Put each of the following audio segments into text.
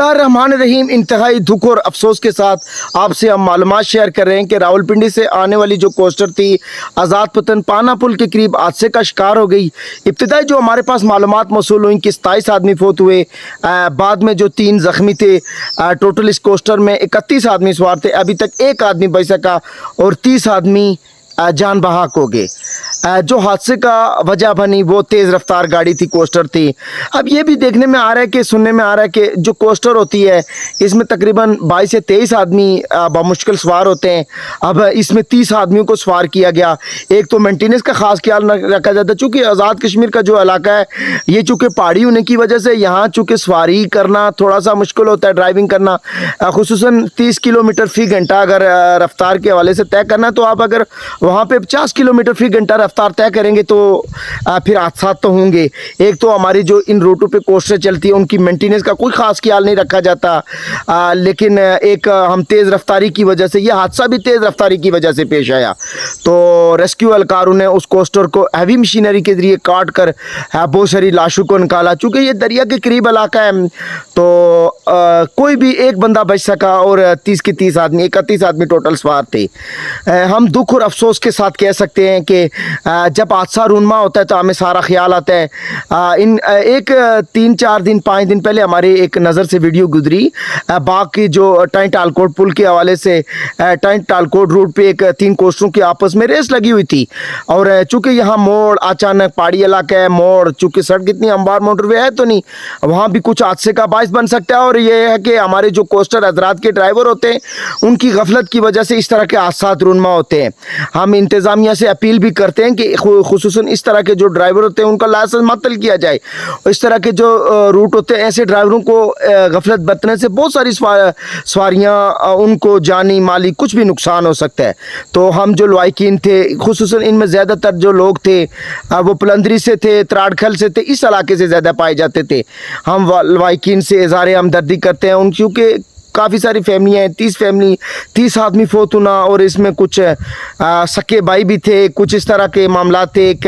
रहमान रहीम। इंतहाई दुख और अफसोस के साथ आपसे हम मालूमात शेयर कर रहे हैं कि रावलपिंडी से आने वाली जो कोस्टर थी आज़ाद पतन पाना पुल के करीब हादसे का शिकार हो गई। इब्तिदाई जो हमारे पास मालूमात मौसूल हुई कि 27 आदमी फौत हुए, बाद में जो 3 ज़ख्मी थे। टोटल इस कोस्टर में 31 आदमी सवार थे। अभी तक एक आदमी बच सका और 30 आदमी जान बहाक हो गए। जो हादसे का वजह बनी वो तेज़ रफ्तार गाड़ी थी, कोस्टर थी। अब ये भी देखने में आ रहा है कि सुनने में आ रहा है कि जो कोस्टर होती है इसमें तकरीबन 22 से 23 आदमी बामुश्किल सवार होते हैं। अब इसमें 30 आदमियों को सवार किया गया। एक तो मेंटेनेंस का ख़ास ख्याल रखा जाता है, चूँकि आज़ाद कश्मीर का जो इलाका है ये चूँकि पहाड़ी होने की वजह से यहाँ चूँकि सवारी करना थोड़ा सा मुश्किल होता है, ड्राइविंग करना। खुसूसन 30 किलोमीटर फ़ी घंटा अगर रफ्तार के हवाले से तय करना, तो आप अगर वहाँ पे 50 किलोमीटर फ़ी घंटा रफ्तार तय करेंगे तो फिर हादसा तो होंगे। एक तो हमारी जो इन रूटों पे कोस्टर चलती है उनकी मेंटेनेंस का कोई ख़ास ख्याल नहीं रखा जाता। लेकिन एक हम तेज़ रफ्तारी की वजह से, यह हादसा भी तेज़ रफ्तारी की वजह से पेश आया। तो रेस्क्यू एहलकारों ने उस कोस्टर को हैवी मशीनरी के ज़रिए काट कर बहुत सारी लाशों को निकाला। चूँकि ये दरिया के करीब इलाका है तो कोई भी एक बंदा बच सका और 30 के 30 आदमी, 31 आदमी टोटल सवार थे। हम दुख और अफसोस के साथ कह सकते हैं कि जब हादसा रूनमा होता है तो हमें सारा ख्याल आता है। इन एक 3-4 दिन 5 दिन पहले हमारी एक नज़र से वीडियो गुजरी बाग की, जो टाइम टालकोट पुल के हवाले से टाइम टालकोट रोड पे एक 3 कोस्टरों की आपस में रेस लगी हुई थी। और चूँकि यहाँ मोड़ अचानक पहाड़ी इलाका है, मोड़ चूँकि सड़क इतनी हमवार मोटरवे है तो नहीं, वहाँ भी कुछ हादसे का बायस बन सकता है। और ये है कि हमारे जो कोस्टर हजरात के ड्राइवर होते हैं उनकी गफलत की वजह से इस तरह के हादसा रूनमा होते हैं। हम इंतज़ामिया से अपील भी करते हैं कि खुसूसन इस तरह के जो ड्राइवर होते हैं उनका लाइसेंस मअतल किया जाए। इस तरह के जो रूट होते हैं ऐसे ड्राइवरों को गफलत बरतने से बहुत सारी सवारियाँ उनको जानी माली कुछ भी नुकसान हो सकता है। तो हम जो लवाकिन थे, खुसूसन इनमें ज़्यादातर जो लोग थे वो पुलंदरी से थे, त्राड़खल से थे, इस इलाके से ज़्यादा पाए जाते थे। हम लवाकिन से इज़हार हमदर्दी करते हैं उन, क्योंकि काफ़ी सारी फैमिलियाँ हैं, 30 आदमी फोत होना और इसमें कुछ सके भाई भी थे, कुछ इस तरह के मामला थे, एक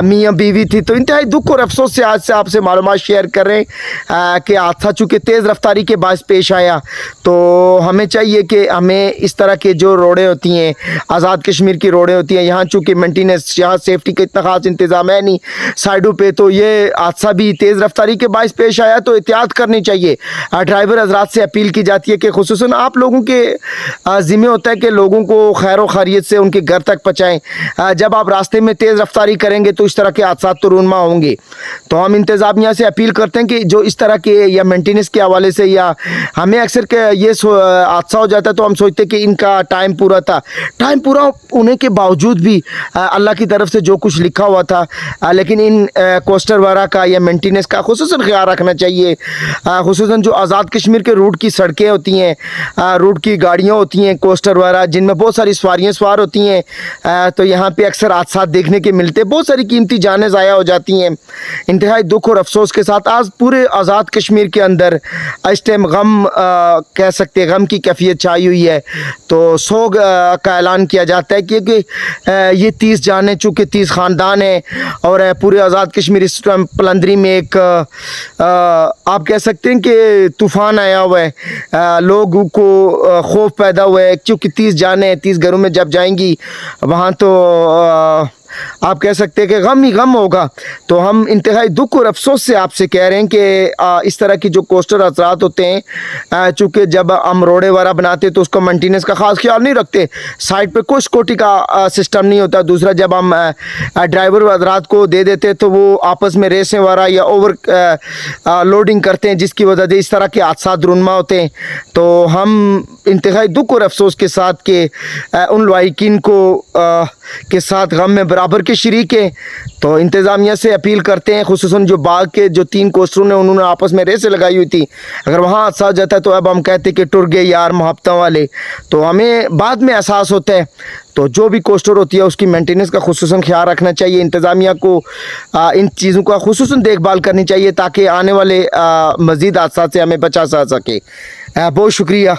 मियाँ बीवी थी। तो इंतहाई दुख और अफसोस से आज से आपसे मालूमात शेयर कर रहे हैं कि हादसा चूँकि तेज़ रफ्तारी के बायस पेश आया। तो हमें चाहिए कि हमें इस तरह के जो रोडें होती हैं, आज़ाद कश्मीर की रोडें होती हैं, यहाँ चूँकि मेंटेनेंस, यहाँ सेफ्टी का इतना ख़ास इंतज़ाम है नहीं साइडों पर, तो ये हादसा भी तेज़ रफ्तारी के बायस पेश आया। तो एहतियात करनी चाहिए। ड्राइवर हजरात से अपील की जाती है कि खुसूसन आप लोगों के ज़िम्मे होता है कि लोगों को खैर खैरियत से उनके घर तक पहुँचाएँ। जब आप रास्ते में तेज़ रफ्तारी करेंगे तो इस तरह के हादसा तो रूनमा होंगे। तो हम इंतज़ामिया से अपील करते हैं कि जो इस तरह के या मेंटेनेंस के हवाले से, या हमें अक्सर के ये हादसा हो जाता है तो हम सोचते हैं कि इनका टाइम पूरा था। टाइम पूरा होने के बावजूद भी अल्लाह की तरफ से जो कुछ लिखा हुआ था, लेकिन इन कोस्टर वगैरह का या मेंटेनेंस का खुसूसन ख्याल रखना चाहिए। खुसूसन जो आज़ाद कश्मीर के रूट की सड़कें होती हैं, रूट की गाड़ियाँ होती हैं, कोस्टर वगैरह जिनमें बहुत सारी सवारियाँ सवार होती हैं, तो यहाँ पे अक्सर हादसा देखने के मिलते हैं, बहुत सारी कीमती जानें ज़ाया हो जाती हैं। इंतहाई दुख और अफसोस के साथ आज पूरे आज़ाद कश्मीर के अंदर इस टाइम गम कह सकते हैं, गम की कैफियत छाई हुई है। तो सोग का ऐलान किया जाता है क्योंकि ये 30 जानें, चूँकि 30 ख़ानदान हैं और पूरे आज़ाद कश्मीर इस टाइम पलंदरी में एक आप कह सकते हैं कि तूफ़ान आया हुआ है। लोगों को खौफ पैदा हुआ है, क्योंकि 30 जानें 30 घरों में जब जाएंगी वहाँ तो आप कह सकते हैं कि गम ही गम होगा। तो हम इंतहाई दुख और अफसोस से आपसे कह रहे हैं कि इस तरह की जो कोस्टर हजरात होते हैं, चूँकि जब हम रोडे वगैरह बनाते तो उसको मेंटेनेंस का ख़ास ख्याल नहीं रखते, साइड पे कोई सिक्योरिटी का सिस्टम नहीं होता। दूसरा, जब हम ड्राइवर हजरात को दे देते तो वो आपस में रेसें वगैरह या ओवर लोडिंग करते हैं, जिसकी वजह से इस तरह के हादसा रूनमा होते हैं। तो हम इंतहाई दुख और अफसोस के साथ के उन लवाकिन को के साथ गम में बराबर के शरीक हैं। तो इंतज़ामिया से अपील करते हैं, खुसूसन जो बाग के जो 3 कोस्टरों ने उन्होंने आपस में रेसें लगाई हुई थी, अगर वहाँ हादसा हो जाता है तो अब हम कहते हैं कि टुर गए यार मोहब्बतों वाले। तो हमें बाद में एहसास होता है। तो जो भी कोस्टर होती है उसकी मेंटेनेंस का खुसूसन ख्याल रखना चाहिए। इंतज़ामिया को इन चीज़ों का खुसूसन देखभाल करनी चाहिए ताकि आने वाले मज़ीद हादसा से हमें बचा जा सके। बहुत शुक्रिया।